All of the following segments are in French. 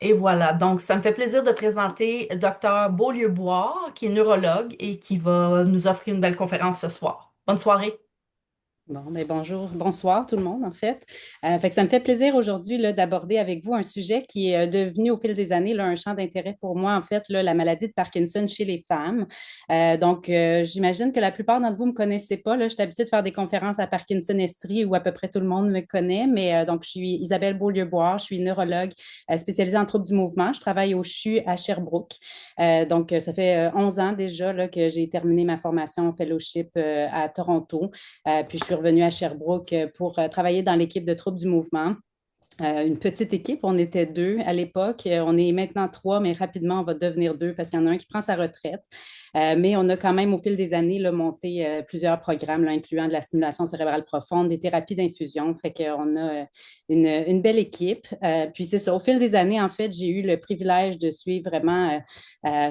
Et voilà, donc ça me fait plaisir de présenter Dr Beaulieu-Boire, qui est neurologue et qui va nous offrir une belle conférence ce soir. Bonne soirée. Bon, ben bonjour, bonsoir tout le monde, en fait. Fait que ça me fait plaisir aujourd'hui là, d'aborder avec vous un sujet qui est devenu au fil des années là, un champ d'intérêt pour moi, en fait, là, la maladie de Parkinson chez les femmes. J'imagine que la plupart d'entre vous ne me connaissez pas. Là, je suis habituée de faire des conférences à Parkinson Estrie où à peu près tout le monde me connaît, mais donc je suis Isabelle Beaulieu-Boire, je suis neurologue spécialisée en troubles du mouvement. Je travaille au CHU à Sherbrooke. Ça fait 11 ans déjà là, que j'ai terminé ma formation en fellowship à Toronto. Puis je suis revenue à Sherbrooke pour travailler dans l'équipe de troubles du mouvement. Une petite équipe, on était deux à l'époque. On est maintenant trois, mais rapidement, on va devenir deux parce qu'il y en a un qui prend sa retraite. Mais on a quand même, au fil des années, là, monté plusieurs programmes, là, incluant de la stimulation cérébrale profonde, des thérapies d'infusion. Fait qu'on a une belle équipe. Puis c'est ça, au fil des années, en fait, j'ai eu le privilège de suivre vraiment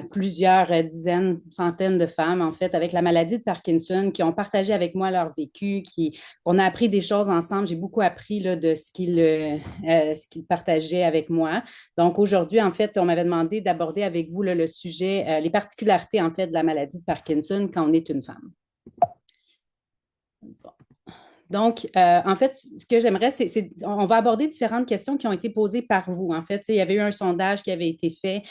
plusieurs dizaines, centaines de femmes, en fait, avec la maladie de Parkinson, qui ont partagé avec moi leur vécu, on a appris des choses ensemble. J'ai beaucoup appris là, de ce qu'il partageait avec moi. Donc aujourd'hui, en fait, on m'avait demandé d'aborder avec vous là, le sujet, les particularités en fait de la maladie de Parkinson quand on est une femme. Bon. Donc, en fait, ce que j'aimerais, on va aborder différentes questions qui ont été posées par vous. En fait, il y avait eu un sondage qui avait été fait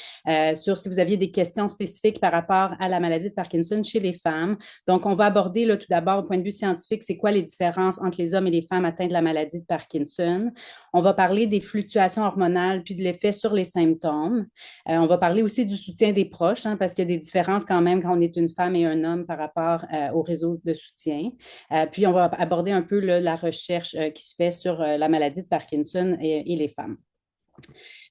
sur si vous aviez des questions spécifiques par rapport à la maladie de Parkinson chez les femmes. Donc, on va aborder là, tout d'abord, au point de vue scientifique, c'est quoi les différences entre les hommes et les femmes atteints de la maladie de Parkinson. On va parler des fluctuations hormonales puis de l'effet sur les symptômes. On va parler aussi du soutien des proches, hein, parce qu'il y a des différences quand même quand on est une femme et un homme par rapport au réseau de soutien. Puis, on va aborder un peu là, la recherche qui se fait sur la maladie de Parkinson et les femmes.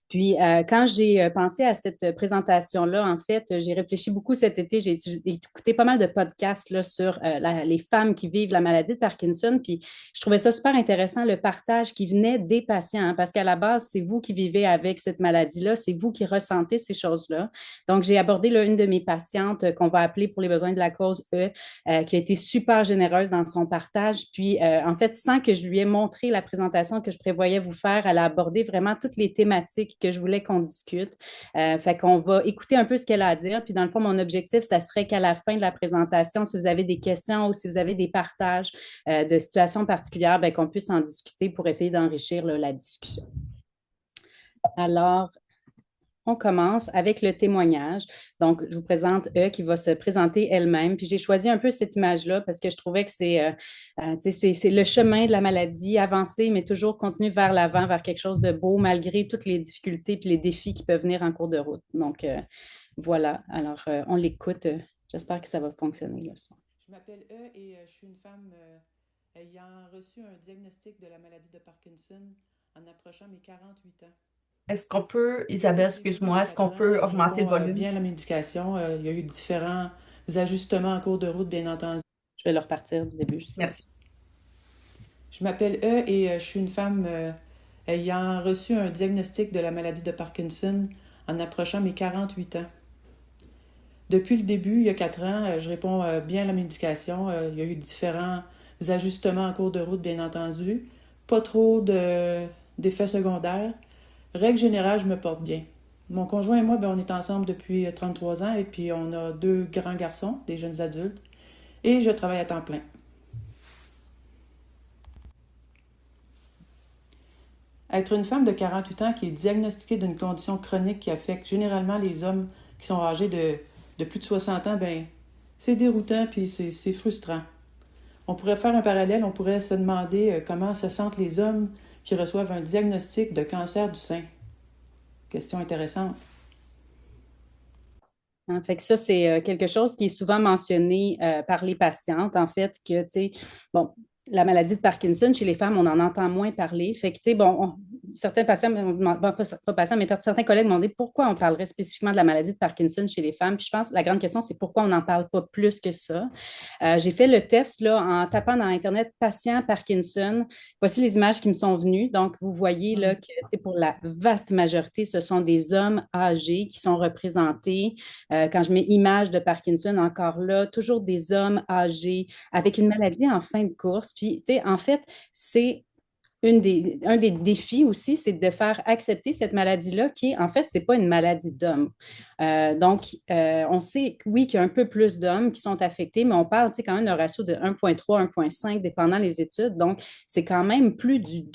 Puis, quand j'ai pensé à cette présentation-là, en fait, j'ai réfléchi beaucoup cet été. J'ai écouté pas mal de podcasts là, sur les femmes qui vivent la maladie de Parkinson. Puis, je trouvais ça super intéressant, le partage qui venait des patients, hein, parce qu'à la base, c'est vous qui vivez avec cette maladie-là, c'est vous qui ressentez ces choses-là. Donc, j'ai abordé là, une de mes patientes qu'on va appeler pour les besoins de la cause E, qui a été super généreuse dans son partage. Puis, en fait, sans que je lui ai montré la présentation que je prévoyais vous faire, elle a abordé vraiment toutes les thématiques que je voulais qu'on discute. Fait qu'on va écouter un peu ce qu'elle a à dire. Puis, dans le fond, mon objectif, ça serait qu'à la fin de la présentation, si vous avez des questions ou si vous avez des partages de situations particulières, ben, qu'on puisse en discuter pour essayer d'enrichir là, la discussion. Alors, on commence avec le témoignage. Donc, je vous présente qui va se présenter elle-même. Puis j'ai choisi un peu cette image-là parce que je trouvais que c'est le chemin de la maladie, avancer, mais toujours continuer vers l'avant, vers quelque chose de beau, malgré toutes les difficultés puis les défis qui peuvent venir en cours de route. Donc, voilà. Alors, on l'écoute. J'espère que ça va fonctionner le son. Je m'appelle E et je suis une femme ayant reçu un diagnostic de la maladie de Parkinson en approchant mes 48 ans. Est-ce qu'on peut, Isabelle, Depuis le début, il y excuse-moi, a est-ce qu'on 4 ans, peut je augmenter le réponds volume? bien à la médication. Il y a eu différents ajustements en cours de route, bien entendu. Je vais le repartir du début. Merci. Je m'appelle E et je suis une femme ayant reçu un diagnostic de la maladie de Parkinson en approchant mes 48 ans. Depuis le début, il y a 4 ans, je réponds bien à la médication. Il y a eu différents ajustements en cours de route, bien entendu. Pas trop d'effets secondaires. Règle générale, je me porte bien. Mon conjoint et moi, ben, on est ensemble depuis 33 ans et puis on a deux grands garçons, des jeunes adultes, et je travaille à temps plein. Être une femme de 48 ans qui est diagnostiquée d'une condition chronique qui affecte généralement les hommes qui sont âgés de plus de 60 ans, ben, c'est déroutant puis c'est frustrant. On pourrait faire un parallèle, on pourrait se demander comment se sentent les hommes qui reçoivent un diagnostic de cancer du sein. Question intéressante. Hein, fait que ça, c'est quelque chose qui est souvent mentionné par les patientes, en fait, que, tu sais, bon, la maladie de Parkinson, chez les femmes, on en entend moins parler. Fait que, tu sais, bon, certains patients, bon, pas patients, mais certains collègues m'ont demandé pourquoi on parlerait spécifiquement de la maladie de Parkinson chez les femmes. Puis je pense que la grande question, c'est pourquoi on n'en parle pas plus que ça. J'ai fait le test là, en tapant dans Internet patient Parkinson. Voici les images qui me sont venues. Donc, vous voyez là, Mm. que pour la vaste majorité, ce sont des hommes âgés qui sont représentés. Quand je mets image de Parkinson, encore là, toujours des hommes âgés avec une maladie en fin de course. Puis, tu sais, en fait, c'est un des défis aussi, c'est de faire accepter cette maladie-là qui, en fait, c'est pas une maladie d'homme. On sait, oui, qu'il y a un peu plus d'hommes qui sont affectés, mais on parle, tu sais, quand même d'un ratio de 1,3, 1,5, dépendant les études. Donc, c'est quand même plus du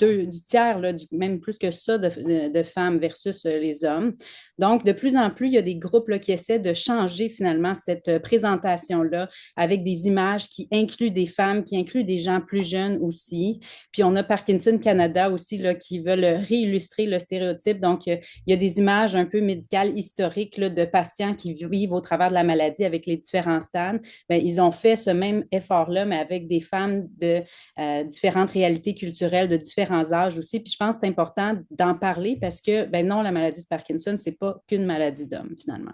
tiers, là, même plus que ça, de femmes versus les hommes. Donc, de plus en plus, il y a des groupes là, qui essaient de changer finalement cette présentation-là avec des images qui incluent des femmes, qui incluent des gens plus jeunes aussi. Puis, on a Parkinson Canada aussi là, qui veulent réillustrer le stéréotype. Donc, il y a des images un peu médicales historiques là, de patients qui vivent au travers de la maladie avec les différents stades. Bien, ils ont fait ce même effort-là, mais avec des femmes de différentes réalités culturelles, de différents âges aussi. Puis je pense que c'est important d'en parler parce que, ben non, la maladie de Parkinson, c'est pas qu'une maladie d'homme, finalement.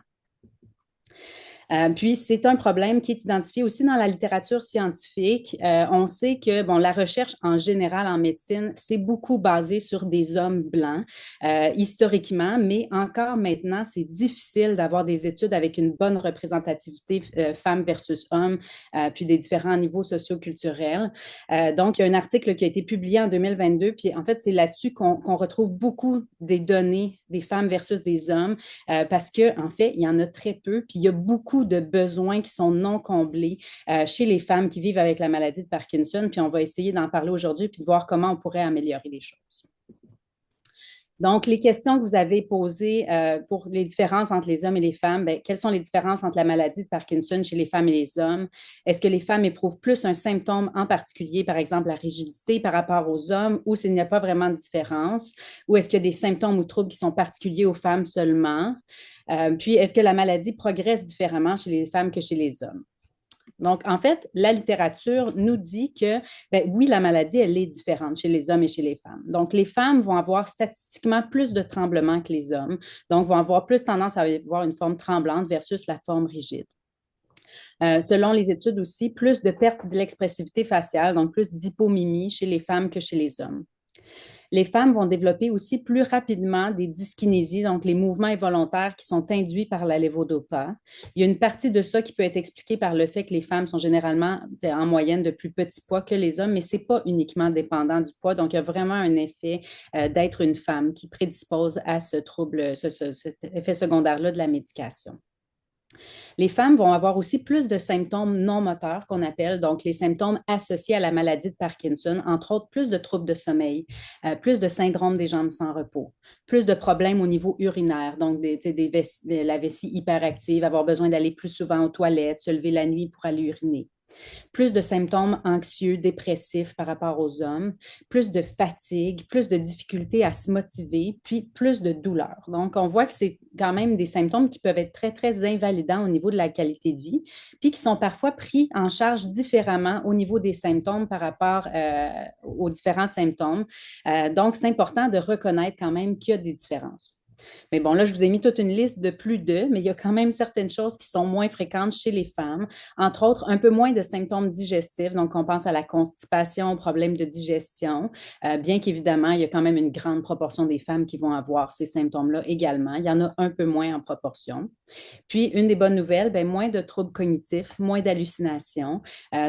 Puis, c'est un problème qui est identifié aussi dans la littérature scientifique. On sait que bon, la recherche en général en médecine, c'est beaucoup basé sur des hommes blancs, historiquement, mais encore maintenant, c'est difficile d'avoir des études avec une bonne représentativité femmes versus hommes, puis des différents niveaux socioculturels. Donc, il y a un article qui a été publié en 2022, puis en fait, c'est là-dessus qu'on retrouve beaucoup des données des femmes versus des hommes, parce qu'en fait, il y en a très peu, puis il y a beaucoup de besoins qui sont non comblés chez les femmes qui vivent avec la maladie de Parkinson. Puis on va essayer d'en parler aujourd'hui puis de voir comment on pourrait améliorer les choses. Donc, les questions que vous avez posées pour les différences entre les hommes et les femmes, bien, quelles sont les différences entre la maladie de Parkinson chez les femmes et les hommes? Est-ce que les femmes éprouvent plus un symptôme en particulier, par exemple la rigidité par rapport aux hommes, ou s'il n'y a pas vraiment de différence? Ou est-ce qu'il y a des symptômes ou troubles qui sont particuliers aux femmes seulement? Puis, est-ce que la maladie progresse différemment chez les femmes que chez les hommes? Donc, en fait, la littérature nous dit que, ben, oui, la maladie, elle est différente chez les hommes et chez les femmes. Donc, les femmes vont avoir statistiquement plus de tremblements que les hommes, donc vont avoir plus tendance à avoir une forme tremblante versus la forme rigide. Selon les études aussi, plus de perte de l'expressivité faciale, donc plus d'hypomimie chez les femmes que chez les hommes. Les femmes vont développer aussi plus rapidement des dyskinésies, donc les mouvements involontaires qui sont induits par la lévodopa. Il y a une partie de ça qui peut être expliquée par le fait que les femmes sont généralement en moyenne de plus petit poids que les hommes, mais ce n'est pas uniquement dépendant du poids. Donc, il y a vraiment un effet d'être une femme qui prédispose à ce trouble, cet effet secondaire-là de la médication. Les femmes vont avoir aussi plus de symptômes non moteurs qu'on appelle, donc les symptômes associés à la maladie de Parkinson, entre autres plus de troubles de sommeil, plus de syndrome des jambes sans repos, plus de problèmes au niveau urinaire, donc la vessie hyperactive, avoir besoin d'aller plus souvent aux toilettes, se lever la nuit pour aller uriner. Plus de symptômes anxieux, dépressifs par rapport aux hommes, plus de fatigue, plus de difficulté à se motiver, puis plus de douleur. Donc, on voit que c'est quand même des symptômes qui peuvent être très, très invalidants au niveau de la qualité de vie, puis qui sont parfois pris en charge différemment au niveau des symptômes par rapport aux différents symptômes. Donc, c'est important de reconnaître quand même qu'il y a des différences. Mais bon, là, je vous ai mis toute une liste de plus de, mais il y a quand même certaines choses qui sont moins fréquentes chez les femmes. Entre autres, un peu moins de symptômes digestifs. Donc, on pense à la constipation, problèmes de digestion. Bien qu'évidemment, il y a quand même une grande proportion des femmes qui vont avoir ces symptômes-là également. Il y en a un peu moins en proportion. Puis, une des bonnes nouvelles, bien, moins de troubles cognitifs, moins d'hallucinations.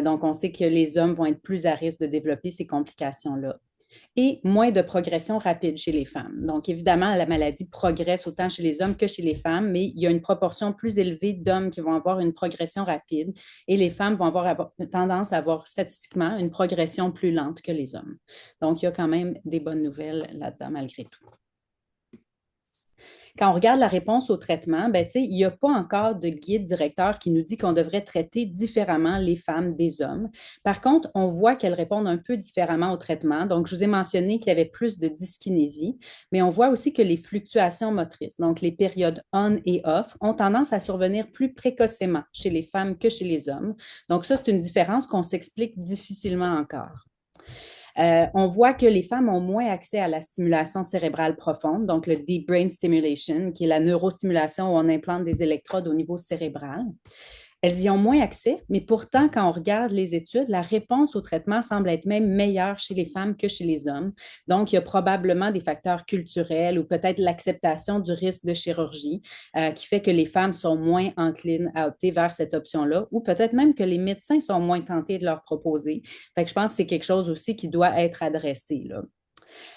Donc, on sait que les hommes vont être plus à risque de développer ces complications-là et moins de progression rapide chez les femmes. Donc, évidemment, la maladie progresse autant chez les hommes que chez les femmes, mais il y a une proportion plus élevée d'hommes qui vont avoir une progression rapide et les femmes vont avoir tendance à avoir statistiquement une progression plus lente que les hommes. Donc, il y a quand même des bonnes nouvelles là-dedans malgré tout. Quand on regarde la réponse au traitement, ben, il n'y a pas encore de guide directeur qui nous dit qu'on devrait traiter différemment les femmes des hommes. Par contre, on voit qu'elles répondent un peu différemment au traitement. Donc, je vous ai mentionné qu'il y avait plus de dyskinésie, mais on voit aussi que les fluctuations motrices, donc les périodes on et off, ont tendance à survenir plus précocement chez les femmes que chez les hommes. Donc, ça, c'est une différence qu'on s'explique difficilement encore. On voit que les femmes ont moins accès à la stimulation cérébrale profonde, donc le deep brain stimulation, qui est la neurostimulation où on implante des électrodes au niveau cérébral. Elles y ont moins accès, mais pourtant, quand on regarde les études, la réponse au traitement semble être même meilleure chez les femmes que chez les hommes. Donc, il y a probablement des facteurs culturels ou peut-être l'acceptation du risque de chirurgie qui fait que les femmes sont moins enclines à opter vers cette option-là ou peut-être même que les médecins sont moins tentés de leur proposer. Fait que je pense que c'est quelque chose aussi qui doit être adressé, là.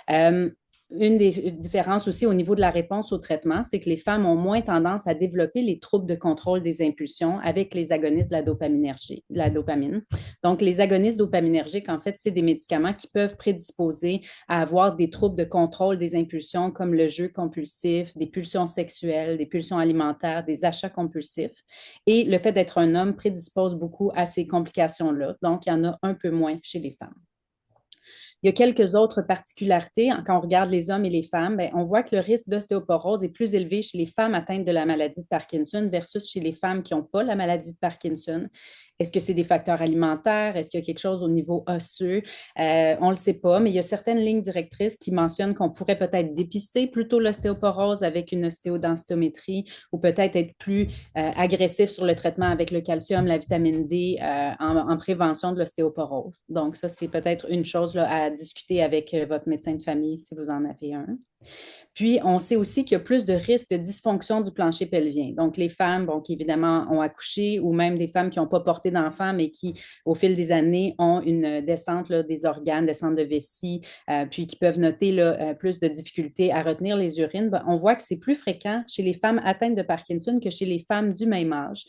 Euh, une des différences aussi au niveau de la réponse au traitement, c'est que les femmes ont moins tendance à développer les troubles de contrôle des impulsions avec les agonistes de la de la dopamine. Donc, les agonistes dopaminergiques, en fait, c'est des médicaments qui peuvent prédisposer à avoir des troubles de contrôle des impulsions comme le jeu compulsif, des pulsions sexuelles, des pulsions alimentaires, des achats compulsifs. Et le fait d'être un homme prédispose beaucoup à ces complications-là. Donc, il y en a un peu moins chez les femmes. Il y a quelques autres particularités. Quand on regarde les hommes et les femmes, bien, on voit que le risque d'ostéoporose est plus élevé chez les femmes atteintes de la maladie de Parkinson versus chez les femmes qui n'ont pas la maladie de Parkinson. Est-ce que c'est des facteurs alimentaires? Est-ce qu'il y a quelque chose au niveau osseux? On ne le sait pas, mais il y a certaines lignes directrices qui mentionnent qu'on pourrait peut-être dépister plutôt l'ostéoporose avec une ostéodensitométrie ou peut-être être plus agressif sur le traitement avec le calcium, la vitamine D en prévention de l'ostéoporose. Donc, ça, c'est peut-être une chose là, à discuter avec votre médecin de famille si vous en avez un. Puis, on sait aussi qu'il y a plus de risques de dysfonction du plancher pelvien. Donc, les femmes, bon, qui évidemment ont accouché ou même des femmes qui n'ont pas porté d'enfants, mais qui, au fil des années, ont une descente là, des organes, descente de vessie, puis qui peuvent noter là, plus de difficultés à retenir les urines, ben, on voit que c'est plus fréquent chez les femmes atteintes de Parkinson que chez les femmes du même âge.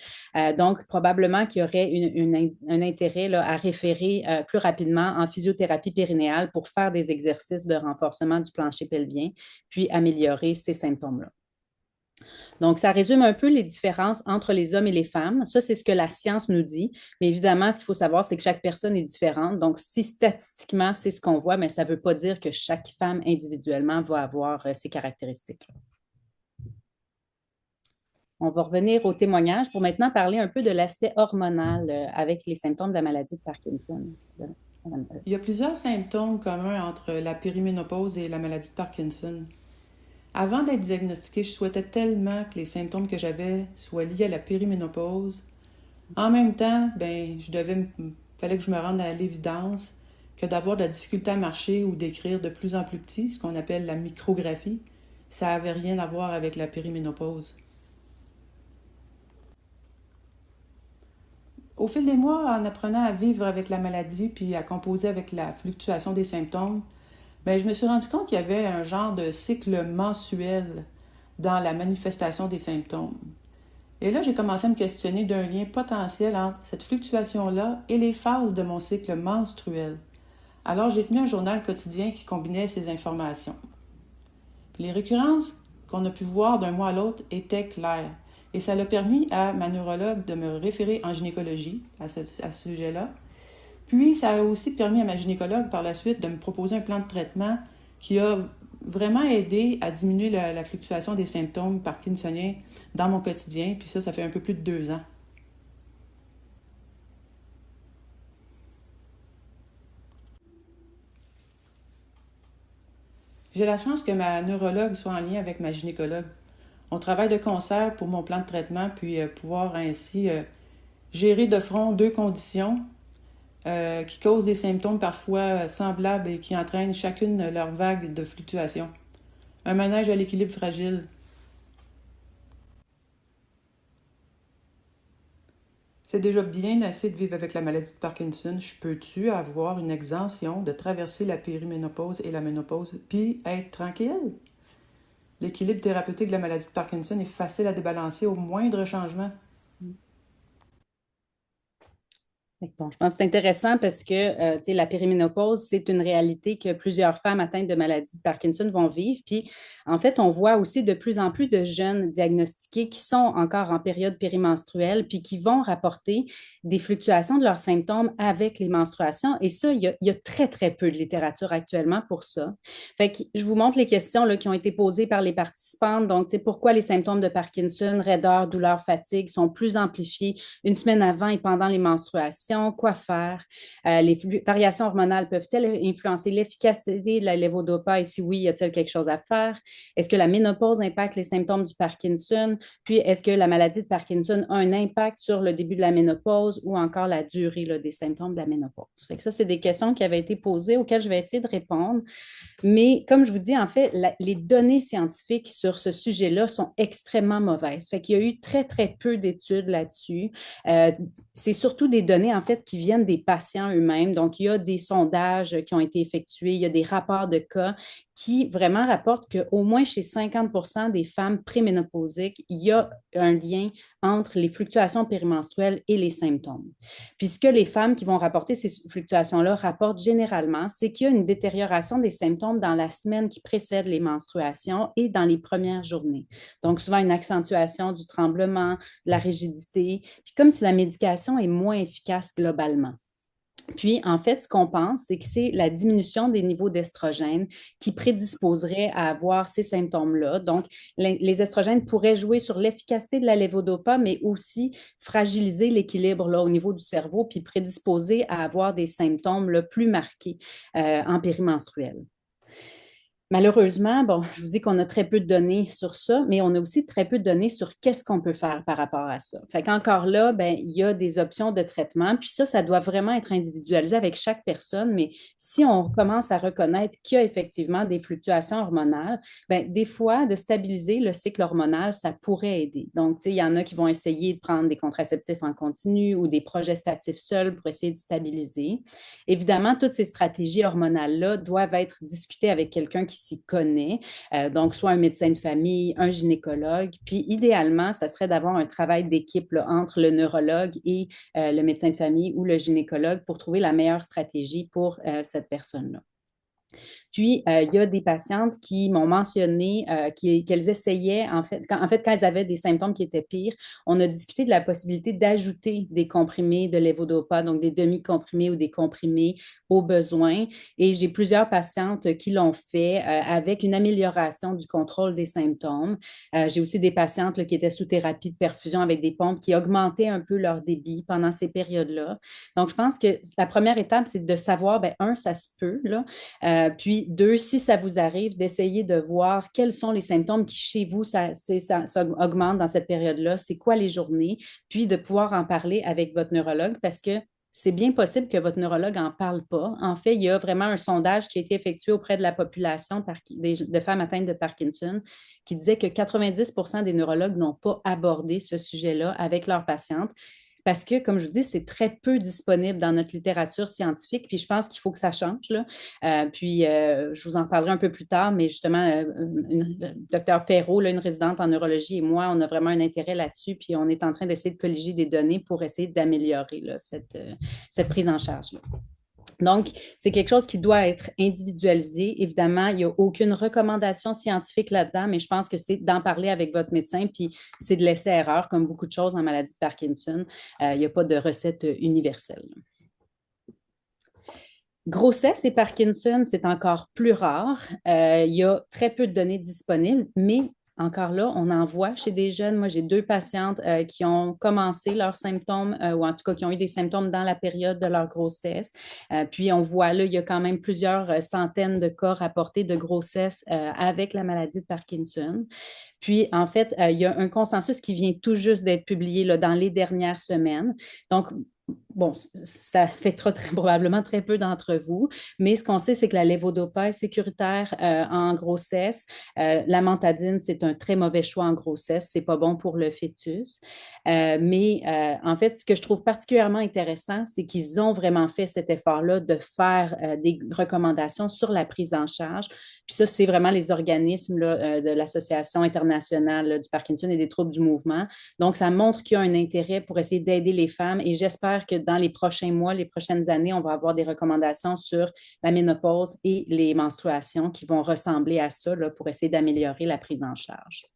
Donc, probablement qu'il y aurait un intérêt là, à référer plus rapidement en physiothérapie périnéale pour faire des exercices de renforcement du plancher pelvien, puis améliorer ces symptômes-là. Donc, ça résume un peu les différences entre les hommes et les femmes. Ça, c'est ce que la science nous dit. Mais évidemment, ce qu'il faut savoir, c'est que chaque personne est différente. Donc, si statistiquement, c'est ce qu'on voit, mais ça ne veut pas dire que chaque femme individuellement va avoir ces caractéristiques. On va revenir au témoignage pour maintenant parler un peu de l'aspect hormonal avec les symptômes de la maladie de Parkinson. Il y a plusieurs symptômes communs entre la périménopause et la maladie de Parkinson. Avant d'être diagnostiquée, je souhaitais tellement que les symptômes que j'avais soient liés à la périménopause. En même temps, fallait que je me rende à l'évidence que d'avoir de la difficulté à marcher ou d'écrire de plus en plus petit, ce qu'on appelle la micrographie, ça n'avait rien à voir avec la périménopause. Au fil des mois, en apprenant à vivre avec la maladie puis à composer avec la fluctuation des symptômes, je me suis rendu compte qu'il y avait un genre de cycle mensuel dans la manifestation des symptômes. Et là, j'ai commencé à me questionner d'un lien potentiel entre cette fluctuation-là et les phases de mon cycle menstruel. Alors, j'ai tenu un journal quotidien qui combinait ces informations. Puis les récurrences qu'on a pu voir d'un mois à l'autre étaient claires. Et ça l'a permis à ma neurologue de me référer en gynécologie à ce sujet-là. Puis, ça a aussi permis à ma gynécologue par la suite de me proposer un plan de traitement qui a vraiment aidé à diminuer la fluctuation des symptômes parkinsoniens dans mon quotidien. Puis ça fait un peu plus de 2 ans. J'ai la chance que ma neurologue soit en lien avec ma gynécologue. On travaille de concert pour mon plan de traitement, puis pouvoir ainsi gérer de front 2 conditions qui causent des symptômes parfois semblables et qui entraînent chacune leur vague de fluctuation. Un manège à l'équilibre fragile. C'est déjà bien assez de vivre avec la maladie de Parkinson. Je peux-tu avoir une exemption de traverser la périménopause et la ménopause, puis être tranquille? L'équilibre thérapeutique de la maladie de Parkinson est facile à débalancer au moindre changement. Bon, je pense que c'est intéressant parce que la périménopause, c'est une réalité que plusieurs femmes atteintes de maladie de Parkinson vont vivre. Puis, en fait, on voit aussi de plus en plus de jeunes diagnostiqués qui sont encore en période périmenstruelle puis qui vont rapporter des fluctuations de leurs symptômes avec les menstruations. Et ça, il y a très, très peu de littérature actuellement pour ça. Fait que je vous montre les questions là, qui ont été posées par les participantes. Donc, pourquoi les symptômes de Parkinson, raideur, douleur, fatigue sont plus amplifiés une semaine avant et pendant les menstruations? Quoi faire? Les variations hormonales peuvent-elles influencer l'efficacité de la levodopa? Et si oui, y a-t-il quelque chose à faire? Est-ce que la ménopause impacte les symptômes du Parkinson? Puis, est-ce que la maladie de Parkinson a un impact sur le début de la ménopause ou encore la durée là, des symptômes de la ménopause? Fait que ça, c'est des questions qui avaient été posées auxquelles je vais essayer de répondre. Mais comme je vous dis, en fait, les données scientifiques sur ce sujet-là sont extrêmement mauvaises. Fait qu'il y a eu très, très peu d'études là-dessus. C'est surtout des données, en en fait, qui viennent des patients eux-mêmes. Donc, il y a des sondages qui ont été effectués, il y a des rapports de cas qui vraiment rapportent qu'au moins chez 50% des femmes préménopausiques, il y a un lien entre les fluctuations périmenstruelles et les symptômes. Puisque les femmes qui vont rapporter ces fluctuations-là rapportent généralement, c'est qu'il y a une détérioration des symptômes dans la semaine qui précède les menstruations et dans les premières journées. Donc, souvent une accentuation du tremblement, de la rigidité, puis comme si la médication est moins efficace globalement. Puis, en fait, ce qu'on pense, c'est que c'est la diminution des niveaux d'estrogène qui prédisposerait à avoir ces symptômes-là. Donc, les estrogènes pourraient jouer sur l'efficacité de la levodopa, mais aussi fragiliser l'équilibre là, au niveau du cerveau, puis prédisposer à avoir des symptômes là, plus marqués en périmenstruel. Malheureusement, bon, je vous dis qu'on a très peu de données sur ça, mais on a aussi très peu de données sur qu'est-ce qu'on peut faire par rapport à ça. Fait qu'encore là, ben, il y a des options de traitement, puis ça doit vraiment être individualisé avec chaque personne, mais si on commence à reconnaître qu'il y a effectivement des fluctuations hormonales, ben, des fois, de stabiliser le cycle hormonal, ça pourrait aider. Donc, tu sais, il y en a qui vont essayer de prendre des contraceptifs en continu ou des progestatifs seuls pour essayer de stabiliser. Évidemment, toutes ces stratégies hormonales-là doivent être discutées avec quelqu'un qui s'y connaît, donc soit un médecin de famille, un gynécologue, puis idéalement, ça serait d'avoir un travail d'équipe là, entre le neurologue et le médecin de famille ou le gynécologue pour trouver la meilleure stratégie pour cette personne-là. Puis, il y a des patientes qui m'ont mentionné qu'elles essayaient, en fait, quand elles avaient des symptômes qui étaient pires, on a discuté de la possibilité d'ajouter des comprimés de levodopa, donc des demi-comprimés ou des comprimés au besoin. Et j'ai plusieurs patientes qui l'ont fait avec une amélioration du contrôle des symptômes. J'ai aussi des patientes là, qui étaient sous thérapie de perfusion avec des pompes qui augmentaient un peu leur débit pendant ces périodes-là. Donc, je pense que la première étape, c'est de savoir, ben, un, ça se peut, là. Puis, deux, si ça vous arrive, d'essayer de voir quels sont les symptômes qui, chez vous, ça augmente dans cette période-là, c'est quoi les journées, puis de pouvoir en parler avec votre neurologue parce que c'est bien possible que votre neurologue n'en parle pas. En fait, il y a vraiment un sondage qui a été effectué auprès de la population de femmes atteintes de Parkinson qui disait que 90% des neurologues n'ont pas abordé ce sujet-là avec leurs patientes. Parce que, comme je vous dis, c'est très peu disponible dans notre littérature scientifique, puis je pense qu'il faut que ça change, là. Je vous en parlerai un peu plus tard, mais justement, docteur Perrault, là, une résidente en neurologie, et moi, on a vraiment un intérêt là-dessus, puis on est en train d'essayer de colliger des données pour essayer d'améliorer là, cette prise en charge, là. Donc, c'est quelque chose qui doit être individualisé. Évidemment, il n'y a aucune recommandation scientifique là-dedans, mais je pense que c'est d'en parler avec votre médecin, puis c'est de laisser erreur, comme beaucoup de choses en maladie de Parkinson. Il n'y a pas de recette universelle. Grossesse et Parkinson, c'est encore plus rare. Il y a très peu de données disponibles, mais encore là, on en voit chez des jeunes. Moi, j'ai deux patientes qui ont commencé leurs symptômes, ou en tout cas qui ont eu des symptômes dans la période de leur grossesse. Puis, on voit là, il y a quand même plusieurs centaines de cas rapportés de grossesse avec la maladie de Parkinson. Puis, en fait, il y a un consensus qui vient tout juste d'être publié là, dans les dernières semaines. Donc, bon, ça affectera probablement très peu d'entre vous, mais ce qu'on sait, c'est que la levodopa est sécuritaire en grossesse. L'amantadine, c'est un très mauvais choix en grossesse. C'est pas bon pour le fœtus. En fait, ce que je trouve particulièrement intéressant, c'est qu'ils ont vraiment fait cet effort-là de faire des recommandations sur la prise en charge. Puis ça, c'est vraiment les organismes là, de l'Association internationale là, du Parkinson et des troubles du mouvement. Donc, ça montre qu'il y a un intérêt pour essayer d'aider les femmes et j'espère que dans les prochains mois, les prochaines années, on va avoir des recommandations sur la ménopause et les menstruations qui vont ressembler à ça là, pour essayer d'améliorer la prise en charge.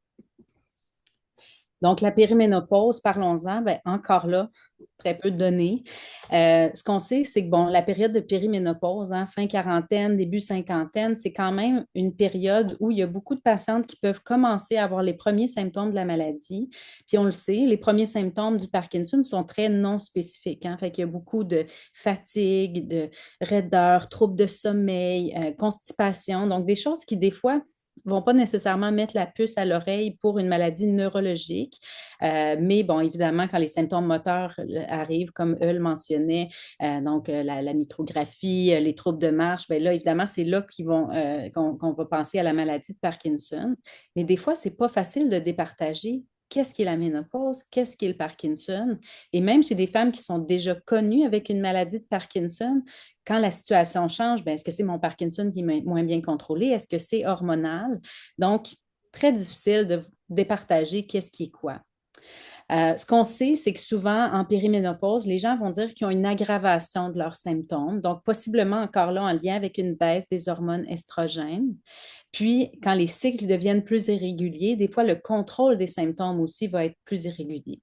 Donc, la périménopause, parlons-en, bien, encore là, très peu de données. Ce qu'on sait, c'est que bon, la période de périménopause, hein, fin quarantaine, début cinquantaine, c'est quand même une période où il y a beaucoup de patientes qui peuvent commencer à avoir les premiers symptômes de la maladie. Puis on le sait, les premiers symptômes du Parkinson sont très non spécifiques. Hein, fait qu'il y a beaucoup de fatigue, de raideur, troubles de sommeil, constipation, donc des choses qui, des fois, ne vont pas nécessairement mettre la puce à l'oreille pour une maladie neurologique. Mais bon, évidemment, quand les symptômes moteurs arrivent, comme eux le mentionnaient, donc la micrographie, les troubles de marche, bien là, évidemment, c'est là qu'on va penser à la maladie de Parkinson. Mais des fois, ce n'est pas facile de départager qu'est-ce qu'est la ménopause, qu'est-ce qu'est le Parkinson. Et même chez des femmes qui sont déjà connues avec une maladie de Parkinson, quand la situation change, ben, est-ce que c'est mon Parkinson qui est moins bien contrôlé? Est-ce que c'est hormonal? Donc, très difficile de départager qu'est-ce qui est quoi. Ce qu'on sait, c'est que souvent, en périménopause, les gens vont dire qu'ils ont une aggravation de leurs symptômes, donc possiblement encore là en lien avec une baisse des hormones estrogènes. Puis, quand les cycles deviennent plus irréguliers, des fois, le contrôle des symptômes aussi va être plus irrégulier.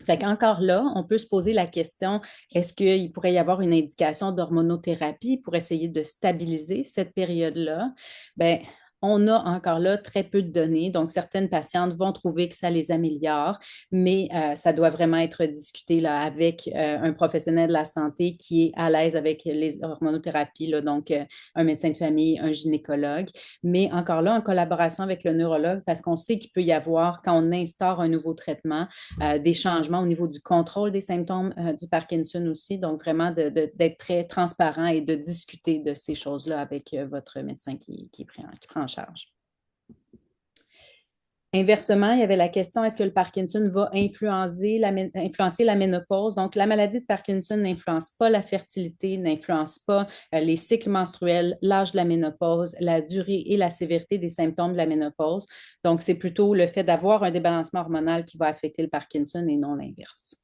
Fait qu'encore là, on peut se poser la question, est-ce qu'il pourrait y avoir une indication d'hormonothérapie pour essayer de stabiliser cette période-là? Bien, on a encore là très peu de données, donc certaines patientes vont trouver que ça les améliore, mais ça doit vraiment être discuté là, avec un professionnel de la santé qui est à l'aise avec les hormonothérapies, là, donc un médecin de famille, un gynécologue, mais encore là, en collaboration avec le neurologue, parce qu'on sait qu'il peut y avoir, quand on instaure un nouveau traitement, des changements au niveau du contrôle des symptômes du Parkinson aussi. Donc, vraiment d'être très transparent et de discuter de ces choses-là avec votre médecin qui prend en charge. Inversement, il y avait la question, est-ce que le Parkinson va influencer la ménopause? Donc, la maladie de Parkinson n'influence pas la fertilité, n'influence pas les cycles menstruels, l'âge de la ménopause, la durée et la sévérité des symptômes de la ménopause. Donc, c'est plutôt le fait d'avoir un débalancement hormonal qui va affecter le Parkinson et non l'inverse.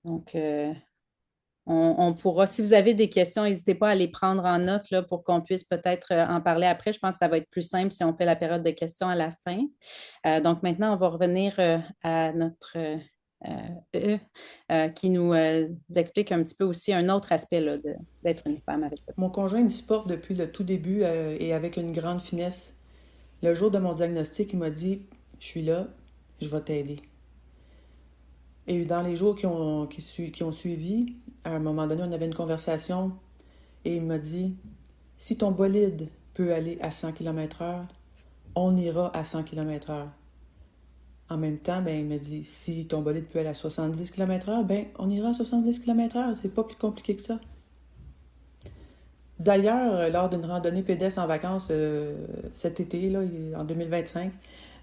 Donc, on pourra, si vous avez des questions, n'hésitez pas à les prendre en note là, pour qu'on puisse peut-être en parler après. Je pense que ça va être plus simple si on fait la période de questions à la fin. Donc maintenant, on va revenir à notre qui nous explique un petit peu aussi un autre aspect là, d'être une femme avec le... Mon conjoint me supporte depuis le tout début et avec une grande finesse. Le jour de mon diagnostic, il m'a dit « Je suis là, je vais t'aider ». Et dans les jours qui ont suivi, à un moment donné, on avait une conversation et il m'a dit « Si ton bolide peut aller à 100 km/h, on ira à 100 km/h. » En même temps, ben, il me dit « Si ton bolide peut aller à 70 km/h, ben, on ira à 70 km/h. C'est pas plus compliqué que ça. » D'ailleurs, lors d'une randonnée pédestre en vacances cet été, là, en 2025,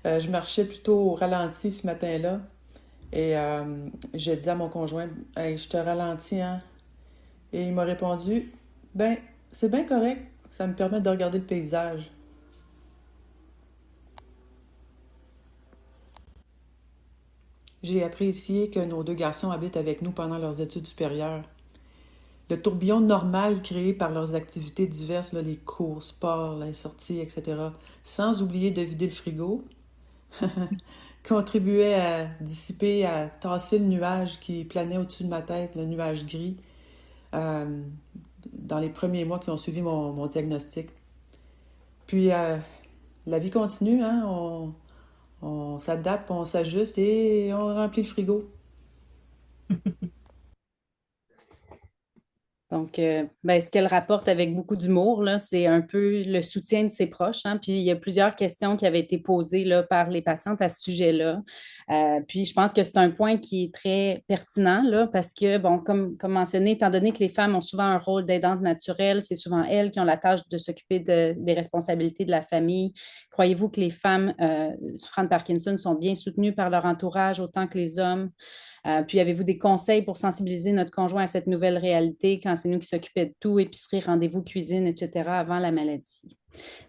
je marchais plutôt au ralenti ce matin-là. Et j'ai dit à mon conjoint, hey, je te ralentis, hein? Et il m'a répondu, ben, c'est bien correct, ça me permet de regarder le paysage. J'ai apprécié que nos deux garçons habitent avec nous pendant leurs études supérieures. Le tourbillon normal créé par leurs activités diverses, là, les cours, sports, les sorties, etc., sans oublier de vider le frigo, contribuait à dissiper, à tasser le nuage qui planait au-dessus de ma tête, le nuage gris, euh, dans les premiers mois qui ont suivi mon diagnostic. Puis, la vie continue, hein? On s'adapte, on s'ajuste et on remplit le frigo. Donc, ben, ce qu'elle rapporte avec beaucoup d'humour, là, c'est un peu le soutien de ses proches, hein. Puis, il y a plusieurs questions qui avaient été posées là, par les patientes à ce sujet-là. Puis, je pense que c'est un point qui est très pertinent là, parce que, bon, comme mentionné, étant donné que les femmes ont souvent un rôle d'aidante naturelle, c'est souvent elles qui ont la tâche de s'occuper des responsabilités de la famille. Croyez-vous que les femmes souffrant de Parkinson sont bien soutenues par leur entourage autant que les hommes? Puis, avez-vous des conseils pour sensibiliser notre conjoint à cette nouvelle réalité quand c'est nous qui s'occupait de tout, épicerie, rendez-vous, cuisine, etc., avant la maladie?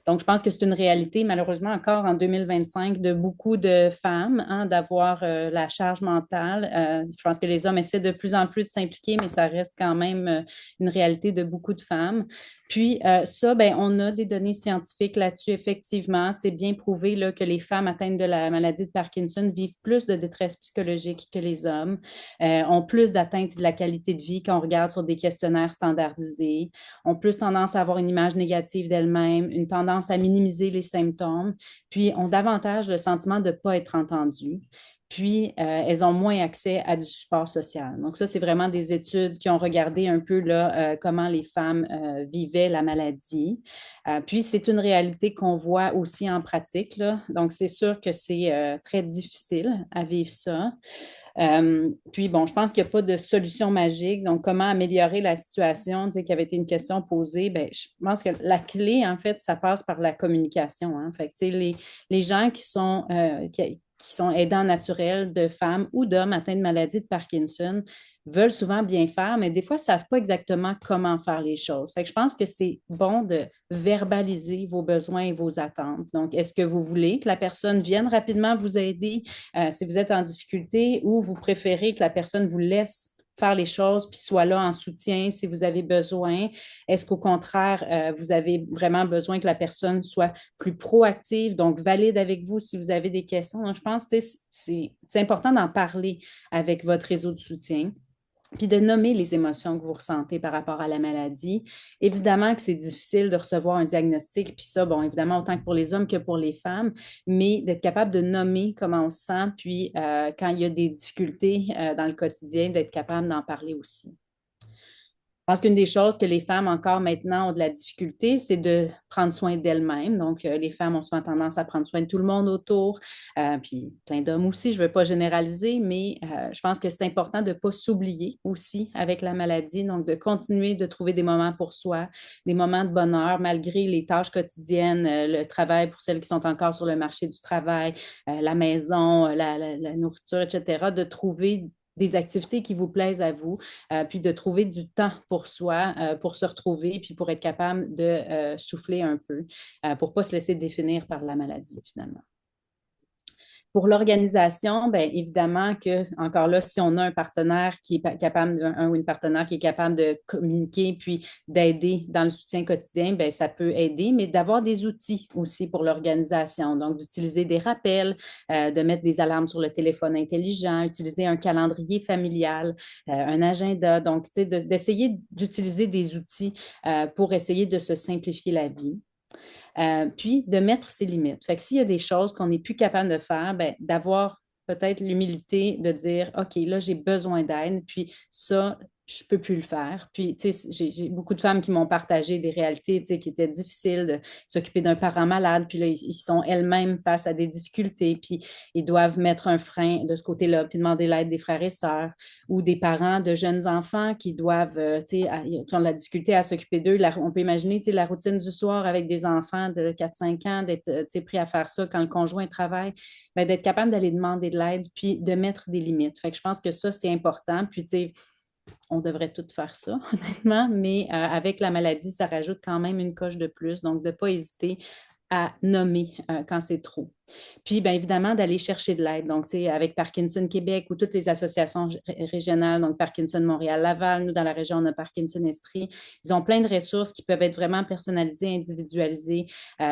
Donc, je pense que c'est une réalité, malheureusement, encore en 2025, de beaucoup de femmes, hein, d'avoir la charge mentale. Je pense que les hommes essaient de plus en plus de s'impliquer, mais ça reste quand même une réalité de beaucoup de femmes. Puis ça, ben, on a des données scientifiques là-dessus, effectivement. C'est bien prouvé là, que les femmes atteintes de la maladie de Parkinson vivent plus de détresse psychologique que les hommes, ont plus d'atteintes de la qualité de vie quand on regarde sur des questionnaires standardisés, ont plus tendance à avoir une image négative d'elles-mêmes, une tendance à minimiser les symptômes, puis ont davantage le sentiment de ne pas être entendues. Puis, elles ont moins accès à du support social. Donc, ça, c'est vraiment des études qui ont regardé un peu là, comment les femmes vivaient la maladie. Puis, c'est une réalité qu'on voit aussi en pratique, là. Donc, c'est sûr que c'est très difficile à vivre ça. Puis, bon, je pense qu'il n'y a pas de solution magique. Donc, comment améliorer la situation, tu sais, qui avait été une question posée, bien, je pense que la clé, en fait, ça passe par la communication, hein. Fait que, tu sais, les gens qui sont aidants naturels de femmes ou d'hommes atteints de maladie de Parkinson veulent souvent bien faire, mais des fois, ne savent pas exactement comment faire les choses. Fait que je pense que c'est bon de verbaliser vos besoins et vos attentes. Donc, est-ce que vous voulez que la personne vienne rapidement vous aider si vous êtes en difficulté ou vous préférez que la personne vous laisse faire les choses puis soit là en soutien si vous avez besoin? Est-ce qu'au contraire, vous avez vraiment besoin que la personne soit plus proactive, donc valide avec vous si vous avez des questions? Donc, je pense que c'est important d'en parler avec votre réseau de soutien puis de nommer les émotions que vous ressentez par rapport à la maladie. Évidemment que c'est difficile de recevoir un diagnostic, puis ça, bon, évidemment, autant que pour les hommes que pour les femmes, mais d'être capable de nommer comment on se sent, puis quand il y a des difficultés dans le quotidien, d'être capable d'en parler aussi. Je pense qu'une des choses que les femmes encore maintenant ont de la difficulté, c'est de prendre soin d'elles-mêmes. Donc, les femmes ont souvent tendance à prendre soin de tout le monde autour, puis plein d'hommes aussi, je ne veux pas généraliser, mais je pense que c'est important de ne pas s'oublier aussi avec la maladie, donc de continuer de trouver des moments pour soi, des moments de bonheur malgré les tâches quotidiennes, le travail pour celles qui sont encore sur le marché du travail, la maison, la nourriture, etc., de trouver des activités qui vous plaisent à vous, puis de trouver du temps pour soi, pour se retrouver, puis pour être capable de souffler un peu, pour ne pas se laisser définir par la maladie finalement. Pour l'organisation, bien évidemment que, encore là, si on a un partenaire qui est capable, un ou une partenaire qui est capable de communiquer puis d'aider dans le soutien quotidien, bien, ça peut aider, mais d'avoir des outils aussi pour l'organisation. Donc, d'utiliser des rappels, de mettre des alarmes sur le téléphone intelligent, utiliser un calendrier familial, un agenda. Donc, tu sais, d'essayer d'utiliser des outils pour essayer de se simplifier la vie. Puis de mettre ses limites. Fait que s'il y a des choses qu'on n'est plus capable de faire, ben, d'avoir peut-être l'humilité de dire, OK, là, j'ai besoin d'aide, puis ça, je ne peux plus le faire. Puis, tu sais, j'ai beaucoup de femmes qui m'ont partagé des réalités, tu sais, qui étaient difficiles de s'occuper d'un parent malade, puis là, ils sont elles-mêmes face à des difficultés, puis ils doivent mettre un frein de ce côté-là, puis demander l'aide des frères et sœurs ou des parents de jeunes enfants qui doivent, tu sais, qui ont de la difficulté à s'occuper d'eux. On peut imaginer, tu sais, la routine du soir avec des enfants de 4-5 ans, d'être, tu sais, pris à faire ça quand le conjoint travaille, ben, d'être capable d'aller demander de l'aide, puis de mettre des limites. Fait que je pense que ça, c'est important. Puis, tu sais, on devrait tout faire ça, honnêtement, mais avec la maladie, ça rajoute quand même une coche de plus. Donc, de ne pas hésiter à nommer quand c'est trop. Puis, bien évidemment, d'aller chercher de l'aide. Donc, tu sais, avec Parkinson Québec ou toutes les associations régionales, donc Parkinson Montréal-Laval, nous, dans la région, on a Parkinson Estrie. Ils ont plein de ressources qui peuvent être vraiment personnalisées, individualisées.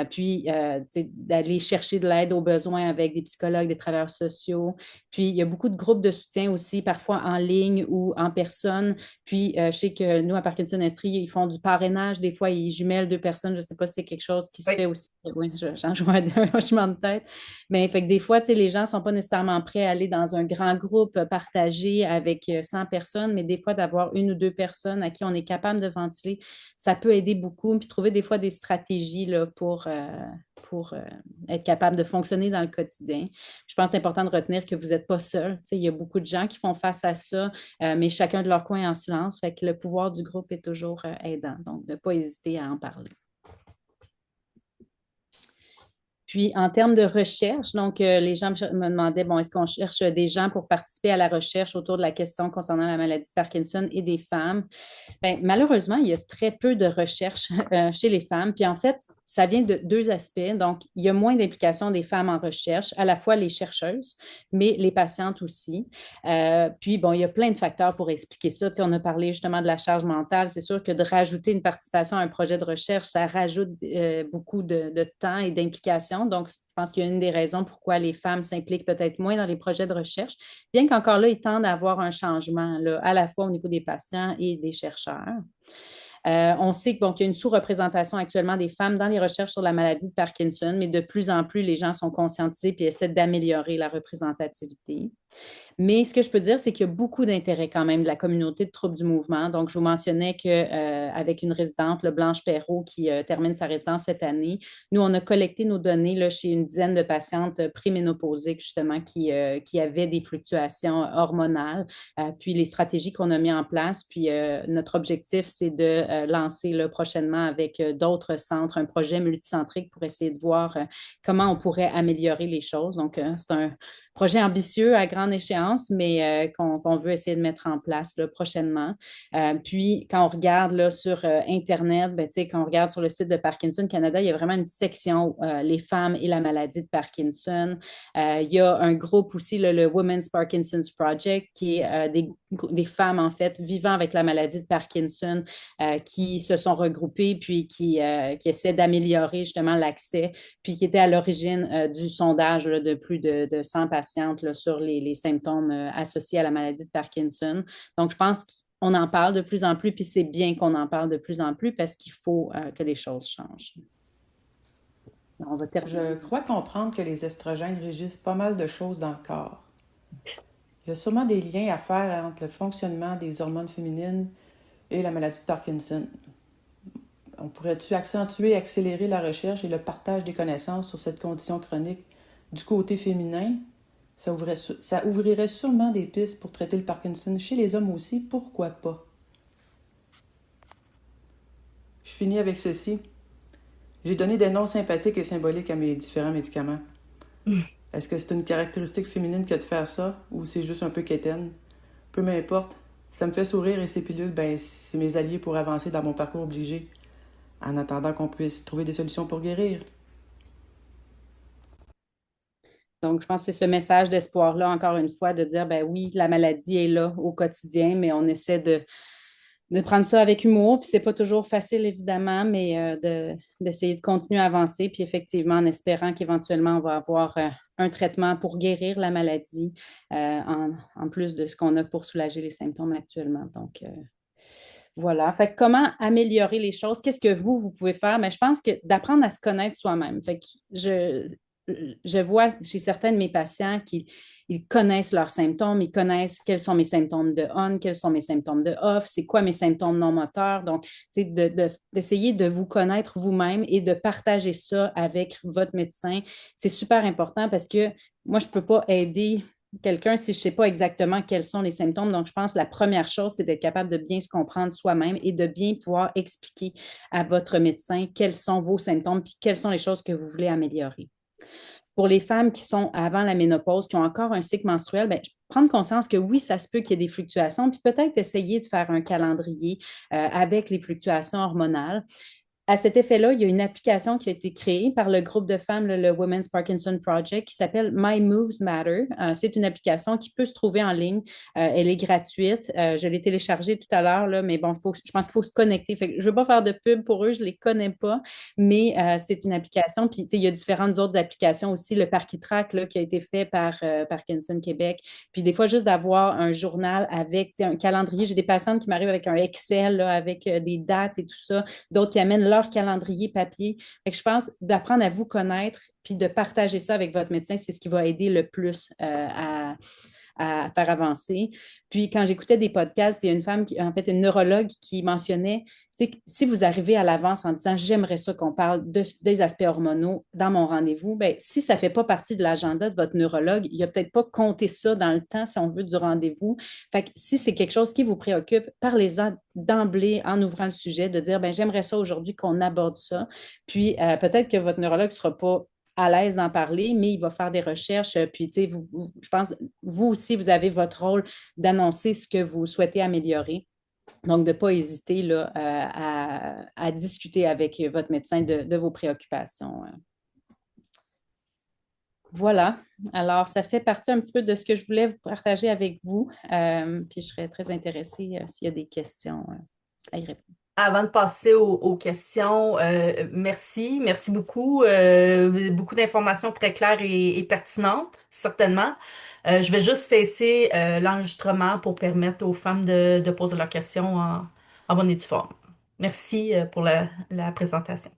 Puis, tu sais, d'aller chercher de l'aide aux besoins avec des psychologues, des travailleurs sociaux. Puis, il y a beaucoup de groupes de soutien aussi, parfois en ligne ou en personne. Puis, je sais que nous, à Parkinson Estrie, ils font du parrainage. Des fois, ils jumellent deux personnes. Je ne sais pas si c'est quelque chose qui se Oui. fait aussi. Oui, j'en joue un hochement de tête. Mais fait que des fois, tu sais, les gens ne sont pas nécessairement prêts à aller dans un grand groupe partagé avec 100 personnes, mais des fois, d'avoir une ou deux personnes à qui on est capable de ventiler, ça peut aider beaucoup. Puis trouver des fois des stratégies là, pour être capable de fonctionner dans le quotidien. Je pense que c'est important de retenir que vous n'êtes pas seul. Tu sais, il y a beaucoup de gens qui font face à ça, mais chacun de leur coin en silence. Fait que le pouvoir du groupe est toujours aidant. Donc, de ne pas hésiter à en parler. Puis, en termes de recherche, donc, les gens me demandaient, bon, est-ce qu'on cherche des gens pour participer à la recherche autour de la question concernant la maladie de Parkinson et des femmes? Bien, malheureusement, il y a très peu de recherche chez les femmes. Puis, en fait, ça vient de deux aspects. Donc, il y a moins d'implication des femmes en recherche, à la fois les chercheuses, mais les patientes aussi. Puis, bon, il y a plein de facteurs pour expliquer ça. Tu sais, on a parlé justement de la charge mentale. C'est sûr que de rajouter une participation à un projet de recherche, ça rajoute beaucoup de temps et d'implication. Donc, je pense qu'il y a une des raisons pourquoi les femmes s'impliquent peut-être moins dans les projets de recherche, bien qu'encore là, ils tendent à avoir un changement là, à la fois au niveau des patients et des chercheurs. On sait bon, qu'il y a une sous-représentation actuellement des femmes dans les recherches sur la maladie de Parkinson, mais de plus en plus, les gens sont conscientisés et essaient d'améliorer la représentativité. Mais ce que je peux dire, c'est qu'il y a beaucoup d'intérêt quand même de la communauté de troubles du mouvement. Donc, je vous mentionnais qu'avec une résidente, le Blanche Perrault, qui termine sa résidence cette année, nous, on a collecté nos données là, chez une dizaine de patientes préménopausiques, justement, qui avaient des fluctuations hormonales, puis les stratégies qu'on a mises en place. Puis notre objectif, c'est de lancer là, prochainement avec d'autres centres un projet multicentrique pour essayer de voir comment on pourrait améliorer les choses. Donc, c'est un projet ambitieux à grande échéance, mais qu'on veut essayer de mettre en place là, prochainement. Puis, quand on regarde là, sur Internet, ben, quand on regarde sur le site de Parkinson Canada, il y a vraiment une section les femmes et la maladie de Parkinson. Il y a un groupe aussi, là, le Women's Parkinson's Project, qui est des femmes, en fait, vivant avec la maladie de Parkinson, qui se sont regroupées, puis qui essaient d'améliorer justement l'accès, puis qui étaient à l'origine du sondage là, de plus de 100 patientes là, sur les symptômes associés à la maladie de Parkinson. Donc, je pense qu'on en parle de plus en plus, puis c'est bien qu'on en parle de plus en plus parce qu'il faut que les choses changent. On va terminer. Je crois comprendre que les estrogènes régissent pas mal de choses dans le corps. Il y a sûrement des liens à faire entre le fonctionnement des hormones féminines et la maladie de Parkinson. On pourrait-tu accentuer et accélérer la recherche et le partage des connaissances sur cette condition chronique du côté féminin? Ça ouvrirait sûrement des pistes pour traiter le Parkinson chez les hommes aussi, pourquoi pas? Je finis avec ceci. J'ai donné des noms sympathiques et symboliques à mes différents médicaments. Est-ce que c'est une caractéristique féminine que de faire ça, ou c'est juste un peu quétaine? Peu m'importe. Ça me fait sourire et ces pilules, ben, c'est mes alliés pour avancer dans mon parcours obligé, en attendant qu'on puisse trouver des solutions pour guérir. Donc, je pense que c'est ce message d'espoir-là, encore une fois, de dire, ben oui, la maladie est là au quotidien, mais on essaie de prendre ça avec humour. Puis c'est pas toujours facile, évidemment, mais d'essayer de continuer à avancer. Puis effectivement, en espérant qu'éventuellement, on va avoir un traitement pour guérir la maladie, en plus de ce qu'on a pour soulager les symptômes actuellement. Donc, voilà. Fait que comment améliorer les choses? Qu'est-ce que vous pouvez faire? Mais je pense que d'apprendre à se connaître soi-même. Fait que je vois chez certains de mes patients qu'ils ils connaissent leurs symptômes, ils connaissent quels sont mes symptômes de on, quels sont mes symptômes de off, c'est quoi mes symptômes non moteurs. Donc, c'est d'essayer de vous connaître vous-même et de partager ça avec votre médecin. C'est super important parce que moi, je ne peux pas aider quelqu'un si je ne sais pas exactement quels sont les symptômes. Donc, je pense que la première chose, c'est d'être capable de bien se comprendre soi-même et de bien pouvoir expliquer à votre médecin quels sont vos symptômes et quelles sont les choses que vous voulez améliorer. Pour les femmes qui sont avant la ménopause, qui ont encore un cycle menstruel, ben, prendre conscience que oui, ça se peut qu'il y ait des fluctuations, puis peut-être essayer de faire un calendrier avec les fluctuations hormonales. À cet effet-là, il y a une application qui a été créée par le groupe de femmes, le Women's Parkinson Project, qui s'appelle My Moves Matter. C'est une application qui peut se trouver en ligne. Elle est gratuite. Je l'ai téléchargée tout à l'heure, là, mais bon, je pense qu'il faut se connecter. Fait que je ne veux pas faire de pub pour eux, je ne les connais pas, mais c'est une application. Puis, il y a différentes autres applications aussi. Le Parkitrack, là, qui a été fait par Parkinson Québec. Puis, des fois, juste d'avoir un journal avec un calendrier. J'ai des patientes qui m'arrivent avec un Excel, là, avec des dates et tout ça, d'autres qui amènent leur calendrier papier. Fait que je pense d'apprendre à vous connaître puis de partager ça avec votre médecin, c'est ce qui va aider le plus à faire avancer. Puis quand j'écoutais des podcasts, il y a une femme, en fait, une neurologue qui mentionnait, si vous arrivez à l'avance en disant j'aimerais ça qu'on parle des aspects hormonaux dans mon rendez-vous, ben, si ça ne fait pas partie de l'agenda de votre neurologue, il n'a peut-être pas compté ça dans le temps si on veut du rendez-vous. Fait que si c'est quelque chose qui vous préoccupe, parlez-en d'emblée en ouvrant le sujet, de dire ben, j'aimerais ça aujourd'hui qu'on aborde ça. Puis peut-être que votre neurologue ne sera pas à l'aise d'en parler, mais il va faire des recherches. Puis, tu sais, je pense, vous aussi, vous avez votre rôle d'annoncer ce que vous souhaitez améliorer. Donc, de ne pas hésiter là, à discuter avec votre médecin de vos préoccupations. Voilà. Alors, ça fait partie un petit peu de ce que je voulais partager avec vous. Puis, je serais très intéressée s'il y a des questions à y répondre. Avant de passer aux questions, merci, merci beaucoup. Beaucoup d'informations très claires et pertinentes, certainement. Je vais juste cesser l'enregistrement pour permettre aux femmes de poser leurs questions en bonne et due forme. Merci pour la présentation.